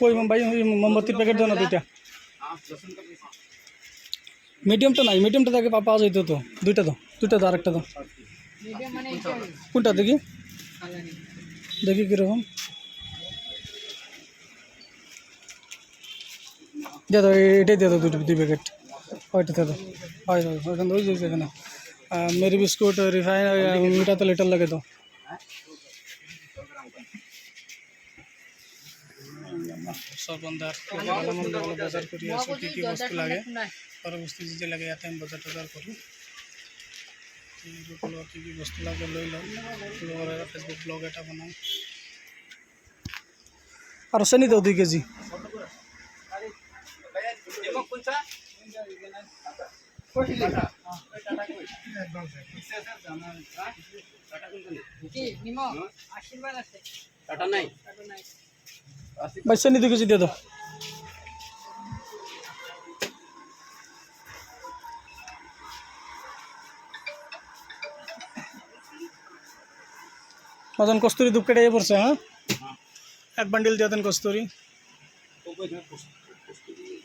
কই ভাই ওই মোমবাতির প্যাকেট দাও না দুইটা। মিডিয়ামটা নাই, মিডিয়ামটা আগে পাওয়া যেত তো। দুইটা দাও, দুইটা দাও, আরেকটা দাও। কোনটা দেখি দেখি কীরকম। দিয়ে দাও, এটাই দিয়ে দাও, দুই প্যাকেট। ওইটা দিয়ে দাও। হয় হয় ওখানে ওই যে এখানে মেরি বিস্কুট রিফাইন মিঠা তেল এটার লাগে দাও। সব বন্ধার ভালো মন্দ ভালো বাজার করি আছো, কী কী বস্তু লাগে পরবর্তী যে লাগে ইয়াতে আমি বাজার টাজার করি। এইগুলো কী কী বস্তু লাগে লই লও, ফেসবুক ব্লগ এটা বানাও। আর চেনি দাও 2 কেজি। ভাই চেনি 2 কেজি দিয়ে দাও। মতন কস্তুরি ধূপ কেটে পড়ছে। হ্যাঁ, এক বান্ডিল দিয়ে দেন কস্তুরি।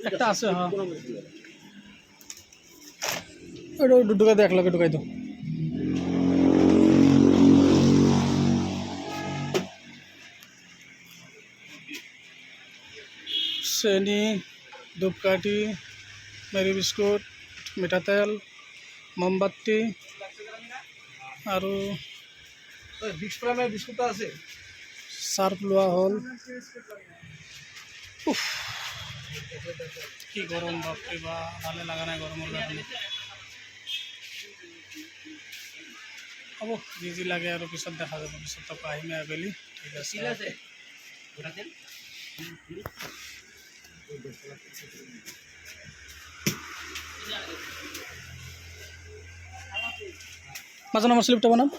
একটা আছে, হ্যাঁ ওটা ঢুকাই দাও, 1 লাখে ঢুকাই দাও। চেনি, ধূপকাঠি, মেরি বিস্কুট, মিঠা তেল, মোমবাতি আৰু বিস্কুট আছে। সার্ফ লোৱা হ'ল। কি গরম বাপরে বা, ভালো লাগা নাই গরমের কারণে। হ'ব যি যি লাগে আৰু পিছত দেখা যাব, পিছত তো আহিমে আবেলি। ঠিক আছে। মাজন আমার স্লিপটা বানাম।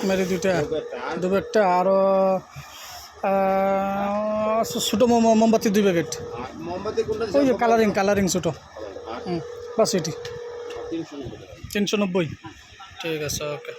মেরি দুইটা দু একটা, আরো ছোটো মোমবাতি 2 প্যাকেট। ওই যে কালারিং ছোটো। বাস এটি 390। ঠিক আছে, ওকে।